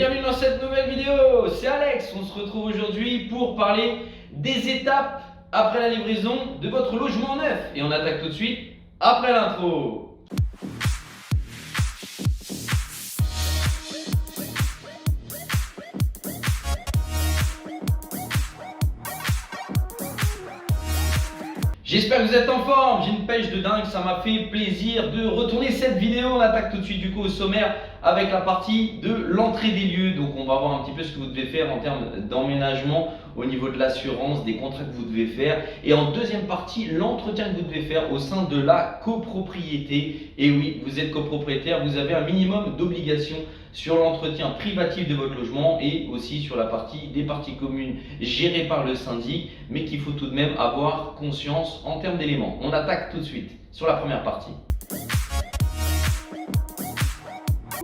bienvenue dans cette nouvelle vidéo, c'est Alex. On se retrouve aujourd'hui pour parler des étapes après la livraison de votre logement neuf. Et on attaque tout de suite après l'intro. J'espère que vous êtes en forme, j'ai une pêche de dingue, ça m'a fait plaisir de retourner cette vidéo. On attaque tout de suite du coup au sommaire avec la partie de l'entrée des lieux. Donc on va voir un petit peu ce que vous devez faire en termes d'emménagement au niveau de l'assurance, des contrats que vous devez faire. Et en deuxième partie, l'entretien que vous devez faire au sein de la copropriété. Et oui, vous êtes copropriétaire, vous avez un minimum d'obligations sur l'entretien privatif de votre logement et aussi sur la partie des parties communes gérées par le syndic, mais qu'il faut tout de même avoir conscience en termes d'éléments. On attaque tout de suite sur la première partie.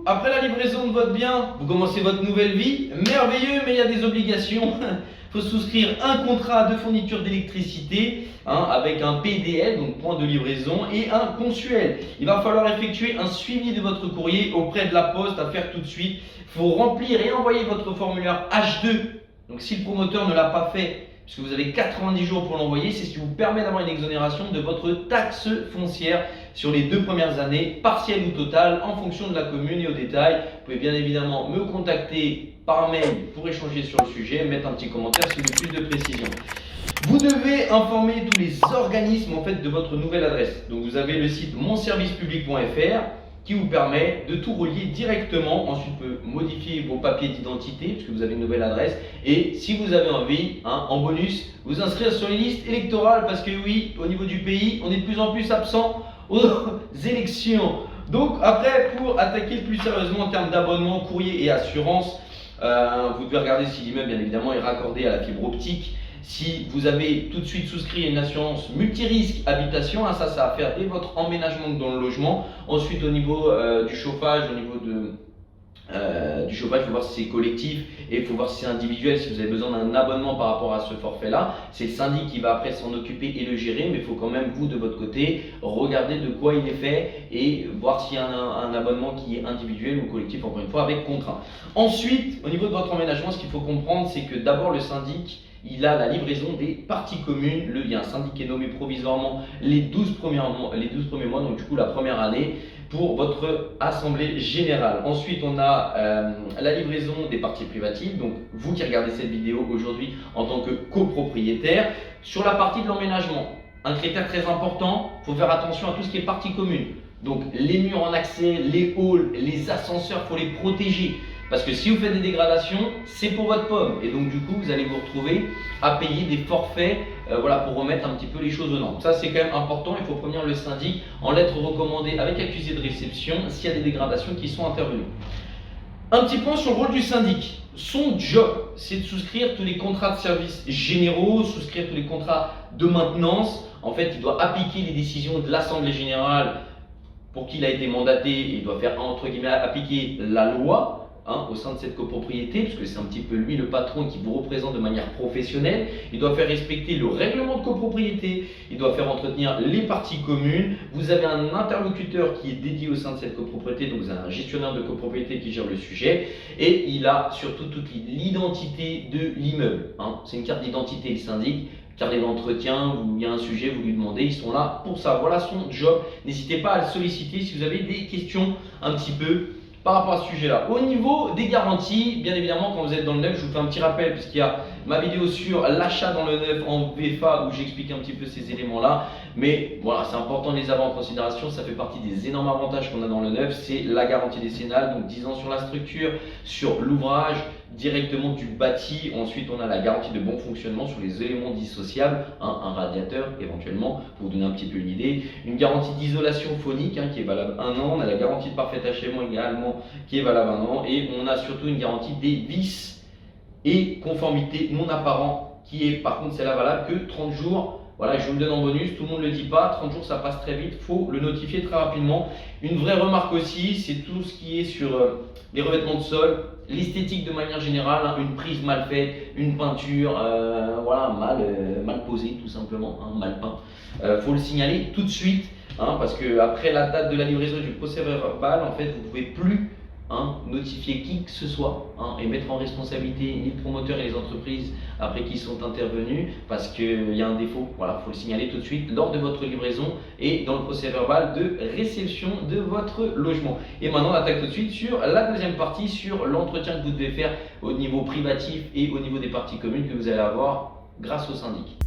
Après la livraison de votre bien, vous commencez votre nouvelle vie, merveilleux, mais il y a des obligations. Il faut souscrire un contrat de fourniture d'électricité avec un PDL, donc point de livraison, et un consuel. Il va falloir effectuer un suivi de votre courrier auprès de la poste à faire tout de suite. Il faut remplir et envoyer votre formulaire H2. Donc si le promoteur ne l'a pas fait, puisque vous avez 90 jours pour l'envoyer, c'est ce qui vous permet d'avoir une exonération de votre taxe foncière sur les 2 premières années, partielle ou totale, en fonction de la commune et au détail. Vous pouvez bien évidemment me contacter par mail pour échanger sur le sujet, mettre un petit commentaire si vous voulez plus de précision. Vous devez informer tous les organismes en fait de votre nouvelle adresse. Donc vous avez le site monservicepublic.fr qui vous permet de tout relier directement. Ensuite, vous pouvez modifier vos papiers d'identité puisque vous avez une nouvelle adresse. Et si vous avez envie, en bonus, vous inscrire sur les listes électorales parce que oui, au niveau du pays, on est de plus en plus absent aux élections. Donc après, pour attaquer plus sérieusement en termes d'abonnement, courrier et assurance, vous devez regarder si l'immeuble bien évidemment est raccordé à la fibre optique. Si vous avez tout de suite souscrit une assurance multirisque habitation, ça va faire dès votre emménagement dans le logement. Ensuite au niveau du chauffage, il faut voir si c'est collectif et il faut voir si c'est individuel, si vous avez besoin d'un abonnement par rapport à ce forfait-là. C'est le syndic qui va après s'en occuper et le gérer, mais il faut quand même, vous, de votre côté, regarder de quoi il est fait et voir s'il y a un abonnement qui est individuel ou collectif, encore une fois, avec contrat. Ensuite, au niveau de votre emménagement, ce qu'il faut comprendre, c'est que d'abord, le syndic, il a la livraison des parties communes. Il y a un syndic qui est nommé provisoirement les 12 premiers mois, donc du coup la première année, pour votre assemblée générale. Ensuite, on a la livraison des parties privatives. Donc, vous qui regardez cette vidéo aujourd'hui en tant que copropriétaire, sur la partie de l'emménagement, un critère très important, il faut faire attention à tout ce qui est partie commune. Donc, les murs en accès, les halls, les ascenseurs, il faut les protéger. Parce que si vous faites des dégradations, c'est pour votre pomme. Et donc, du coup, vous allez vous retrouver à payer des forfaits pour remettre un petit peu les choses aux normes. Ça, c'est quand même important. Il faut prévenir le syndic en lettre recommandée avec accusé de réception s'il y a des dégradations qui sont intervenues. Un petit point sur le rôle du syndic. Son job, c'est de souscrire tous les contrats de services généraux, souscrire tous les contrats de maintenance. En fait, il doit appliquer les décisions de l'Assemblée générale pour qui il a été mandaté et il doit faire, entre guillemets, appliquer la loi au sein de cette copropriété, puisque c'est un petit peu lui le patron qui vous représente de manière professionnelle. Il doit faire respecter le règlement de copropriété, il doit faire entretenir les parties communes. Vous avez un interlocuteur qui est dédié au sein de cette copropriété, donc vous avez un gestionnaire de copropriété qui gère le sujet, et il a surtout toute l'identité de l'immeuble. C'est une carte d'identité, le syndic. Carnet d'entretien, où il y a un sujet, vous lui demandez, ils sont là pour ça. Voilà son job. N'hésitez pas à le solliciter si vous avez des questions un petit peu par rapport à ce sujet-là. Au niveau des garanties, bien évidemment, quand vous êtes dans le neuf, je vous fais un petit rappel puisqu'il y a ma vidéo sur l'achat dans le neuf en VFA où j'explique un petit peu ces éléments-là. Mais voilà, c'est important de les avoir en considération. Ça fait partie des énormes avantages qu'on a dans le neuf. C'est la garantie décennale, donc 10 ans sur la structure, sur l'ouvrage, directement du bâti. Ensuite, on a la garantie de bon fonctionnement sur les éléments dissociables, un radiateur éventuellement, pour vous donner un petit peu une idée. Une garantie d'isolation phonique qui est valable 1 an. On a la garantie de parfait achèvement également qui est valable 1 an. Et on a surtout une garantie des vices et conformité non apparent qui est par contre celle-là valable que 30 jours. Voilà, je vous le donne en bonus, tout le monde ne le dit pas, 30 jours ça passe très vite, il faut le notifier très rapidement. Une vraie remarque aussi, c'est tout ce qui est sur les revêtements de sol, l'esthétique de manière générale, une prise mal faite, une peinture mal posée tout simplement, mal peint. Faut le signaler tout de suite, parce que après la date de la livraison du procès verbal, en fait, vous ne pouvez plus notifier qui que ce soit et mettre en responsabilité ni le promoteur et les entreprises après qui sont intervenus parce qu'il y a un défaut. Voilà, il faut le signaler tout de suite lors de votre livraison et dans le procès verbal de réception de votre logement. Et maintenant, on attaque tout de suite sur la deuxième partie, sur l'entretien que vous devez faire au niveau privatif et au niveau des parties communes que vous allez avoir grâce au syndic.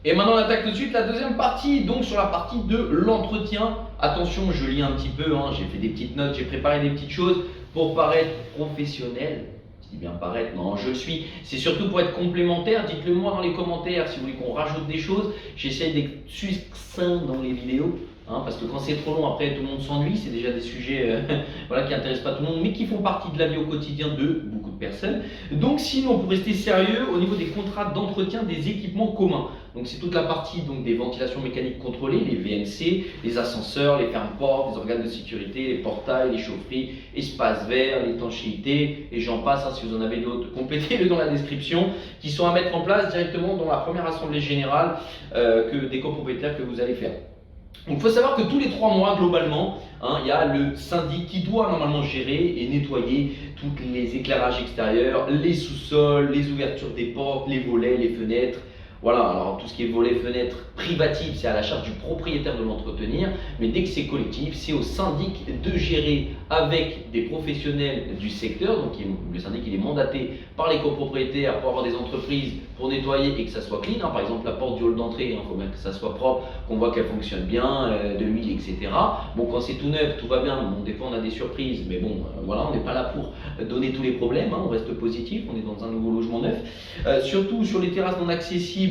Et maintenant on attaque tout de suite la deuxième partie, donc sur la partie de l'entretien. Attention, je lis un petit peu, j'ai fait des petites notes, j'ai préparé des petites choses pour paraître professionnel. Je dis bien paraître, non, je le suis. C'est surtout pour être complémentaire. Dites-le moi dans les commentaires si vous voulez qu'on rajoute des choses. J'essaie d'être succinct dans les vidéos. Parce que quand c'est trop long, après tout le monde s'ennuie. C'est déjà des sujets qui n'intéressent pas tout le monde, mais qui font partie de la vie au quotidien de beaucoup de personnes. Donc sinon, pour rester sérieux, au niveau des contrats d'entretien des équipements communs. Donc c'est toute la partie des ventilations mécaniques contrôlées, les VMC, les ascenseurs, les fermes-portes, les organes de sécurité, les portails, les chaufferies, espaces verts, l'étanchéité, et j'en passe. Si vous en avez d'autres, complétez-le dans la description, qui sont à mettre en place directement dans la première assemblée générale des copropriétaires que vous allez faire. Donc il faut savoir que tous les 3 mois, globalement, il y a le syndic qui doit normalement gérer et nettoyer tous les éclairages extérieurs, les sous-sols, les ouvertures des portes, les volets, les fenêtres. Voilà, alors tout ce qui est volets, fenêtres, privatif, c'est à la charge du propriétaire de l'entretenir, mais dès que c'est collectif, c'est au syndic de gérer avec des professionnels du secteur. Donc le syndic il est mandaté par les copropriétaires pour avoir des entreprises pour nettoyer et que ça soit clean. Par exemple la porte du hall d'entrée, il faut bien que ça soit propre, qu'on voit qu'elle fonctionne bien, 2000, etc. Bon, quand c'est tout neuf, tout va bien. Bon, des fois on a des surprises, mais bon, voilà, on n'est pas là pour donner tous les problèmes, on reste positif, on est dans un nouveau logement neuf. Surtout sur les terrasses non accessibles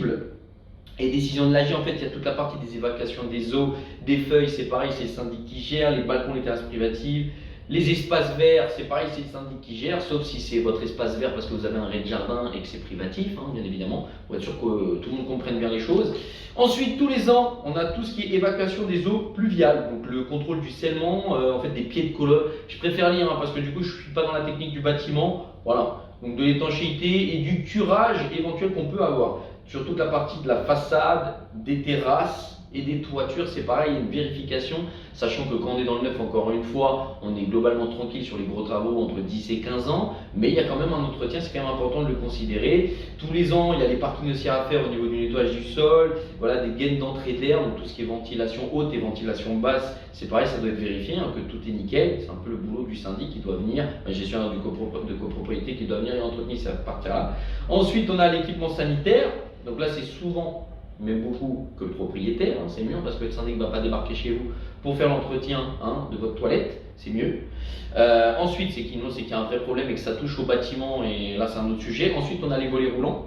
et décision de l'AG, en fait, il y a toute la partie des évacuations des eaux, des feuilles, c'est pareil, c'est le syndic qui gère, les balcons, les terrasses privatives. Les espaces verts, c'est pareil, c'est le syndic qui gère, sauf si c'est votre espace vert parce que vous avez un rez-de-jardin et que c'est privatif, bien évidemment, pour être sûr que tout le monde comprenne bien les choses. Ensuite, tous les ans, on a tout ce qui est évacuation des eaux pluviales, donc le contrôle du scellement, en fait des pieds de colonne. Je préfère lire parce que du coup, je ne suis pas dans la technique du bâtiment, voilà. Donc de l'étanchéité et du curage éventuel qu'on peut avoir. Sur toute la partie de la façade, des terrasses et des toitures, c'est pareil, il y a une vérification, sachant que quand on est dans le neuf, encore une fois, on est globalement tranquille sur les gros travaux entre 10 et 15 ans, mais il y a quand même un entretien, c'est quand même important de le considérer. Tous les ans, il y a des parkings aussi à faire au niveau du nettoyage du sol, voilà, des gaines d'entrée d'air, donc tout ce qui est ventilation haute et ventilation basse, c'est pareil, ça doit être vérifié, que tout est nickel. C'est un peu le boulot du syndic qui doit venir, la gestionnaire de copropriété qui doit venir et entretenir cette partie-là. Ensuite, on a l'équipement sanitaire. Donc là, c'est souvent, mais beaucoup, que le propriétaire, c'est mieux parce que le syndic ne va pas débarquer chez vous pour faire l'entretien de votre toilette, c'est mieux. Ensuite, c'est qu'il y a un vrai problème et que ça touche au bâtiment, et là, c'est un autre sujet. Ensuite, on a les volets roulants.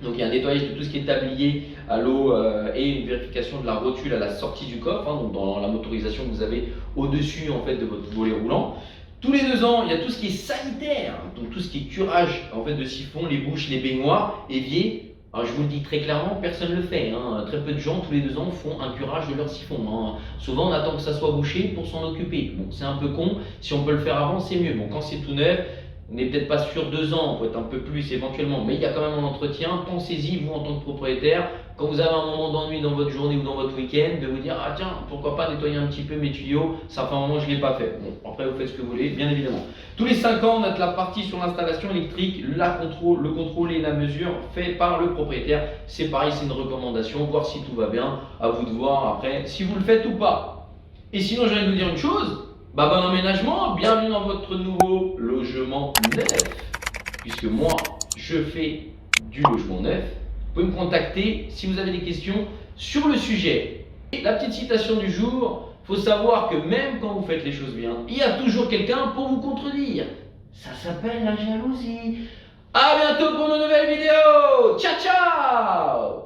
Donc il y a un nettoyage de tout ce qui est tablier à l'eau et une vérification de la rotule à la sortie du coffre, donc dans la motorisation que vous avez au-dessus en fait, de votre volet roulant. Tous les 2 ans, il y a tout ce qui est sanitaire, donc tout ce qui est curage en fait, de siphons, les bouches, les baignoires, éviers. Alors je vous le dis très clairement, personne ne le fait. Très peu de gens, tous les 2 ans, font un curage de leur siphon. Souvent, on attend que ça soit bouché pour s'en occuper. Bon, c'est un peu con. Si on peut le faire avant, c'est mieux. Bon, quand c'est tout neuf, on n'est peut-être pas sur 2 ans, on peut être un peu plus éventuellement, mais il y a quand même un entretien. Pensez-y, vous en tant que propriétaire, quand vous avez un moment d'ennui dans votre journée ou dans votre week-end, de vous dire ah tiens, pourquoi pas nettoyer un petit peu mes tuyaux, ça fait un moment que je ne l'ai pas fait. Bon, après vous faites ce que vous voulez, bien évidemment. Tous les 5 ans, on a la partie sur l'installation électrique, le contrôle et la mesure fait par le propriétaire. C'est pareil, c'est une recommandation, voir si tout va bien, à vous de voir après si vous le faites ou pas. Et sinon, j'ai envie de vous dire une chose. Bon emménagement, bienvenue dans votre nouveau logement neuf, puisque moi je fais du logement neuf. Vous pouvez me contacter si vous avez des questions sur le sujet. Et la petite citation du jour, il faut savoir que même quand vous faites les choses bien, il y a toujours quelqu'un pour vous contredire. Ça s'appelle la jalousie. A bientôt pour une nouvelle vidéo. Ciao ciao.